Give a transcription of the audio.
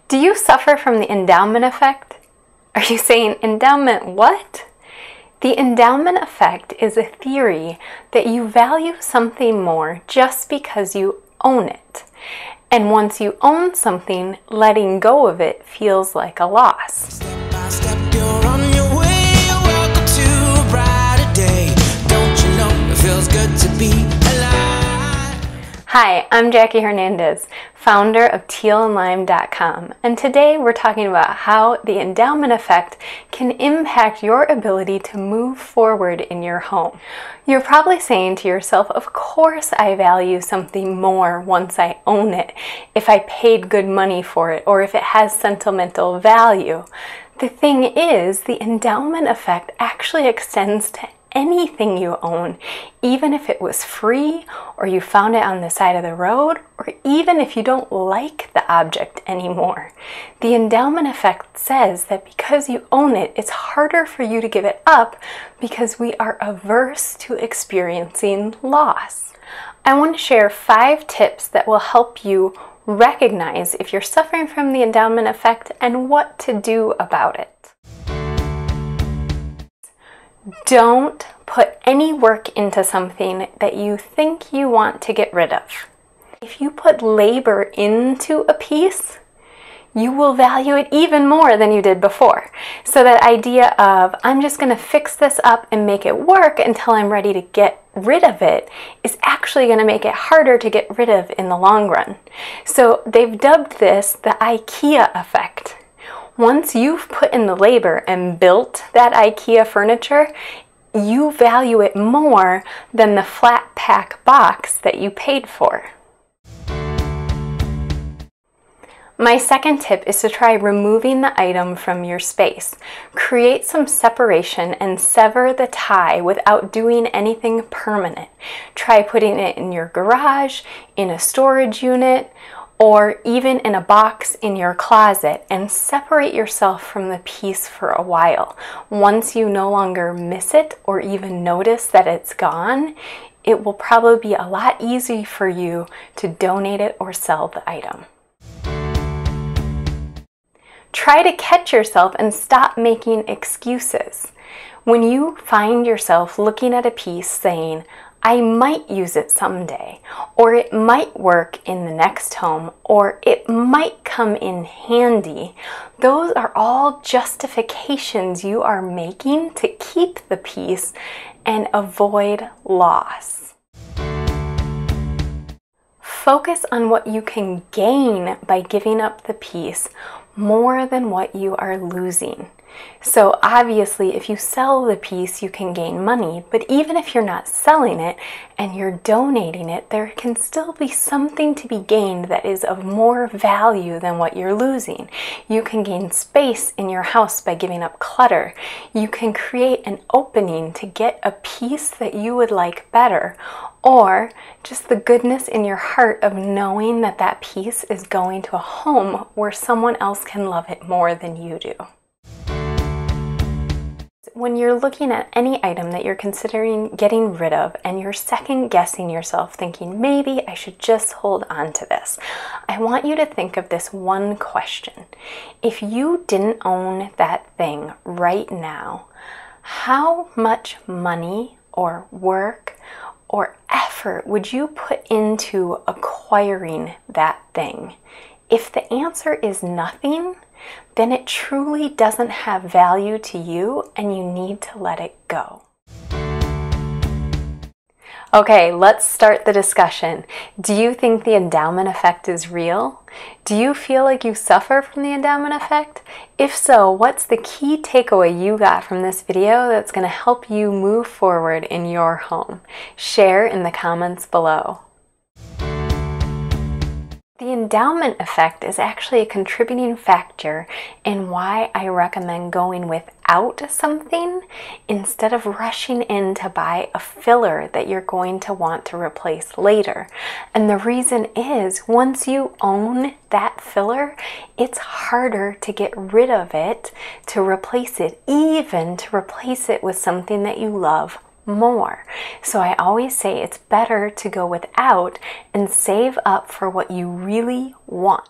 Do you suffer from the endowment effect? Are you saying endowment what? The endowment effect is a theory that you value something more just because you own it. And once you own something, letting go of it feels like a loss. Step by step, you're on your way. Welcome to a brighter day. Don't you know it feels good to be alive? Hi, I'm Jackie Hernandez, founder of tealandlime.com, and today we're talking about how the endowment effect can impact your ability to move forward in your home. You're probably saying to yourself, of course I value something more once I own it, if I paid good money for it, or if it has sentimental value. The thing is, the endowment effect actually extends to anything you own, even if it was free, or you found it on the side of the road, or even if you don't like the object anymore. The endowment effect says that because you own it, it's harder for you to give it up because we are averse to experiencing loss. I want to share 5 tips that will help you recognize if you're suffering from the endowment effect and what to do about it. Don't put any work into something that you think you want to get rid of. If you put labor into a piece, you will value it even more than you did before. So that idea of, I'm just going to fix this up and make it work until I'm ready to get rid of it, is actually going to make it harder to get rid of in the long run. So they've dubbed this the IKEA effect. Once you've put in the labor and built that IKEA furniture, you value it more than the flat pack box that you paid for. My second tip is to try removing the item from your space. Create some separation and sever the tie without doing anything permanent. Try putting it in your garage, in a storage unit, or even in a box in your closet, and separate yourself from the piece for a while. Once you no longer miss it or even notice that it's gone, it will probably be a lot easier for you to donate it or sell the item. Try to catch yourself and stop making excuses. When you find yourself looking at a piece saying, I might use it someday, or it might work in the next home, or it might come in handy, those are all justifications you are making to keep the piece and avoid loss. Focus on what you can gain by giving up the piece more than what you are losing. So obviously, if you sell the piece, you can gain money, but even if you're not selling it and you're donating it, there can still be something to be gained that is of more value than what you're losing. You can gain space in your house by giving up clutter. You can create an opening to get a piece that you would like better, or just the goodness in your heart of knowing that that piece is going to a home where someone else can love it more than you do. When you're looking at any item that you're considering getting rid of and you're second guessing yourself thinking, maybe I should just hold on to this, I want you to think of this one question. If you didn't own that thing right now, how much money or work or effort would you put into acquiring that thing? If the answer is nothing, then it truly doesn't have value to you and you need to let it go. Okay, let's start the discussion. Do you think the endowment effect is real? Do you feel like you suffer from the endowment effect? If so, what's the key takeaway you got from this video that's going to help you move forward in your home? Share in the comments below. The endowment effect is actually a contributing factor in why I recommend going without something instead of rushing in to buy a filler that you're going to want to replace later. And the reason is, once you own that filler, it's harder to get rid of it, to replace it, even to replace it with something that you love more. So I always say it's better to go without and save up for what you really want.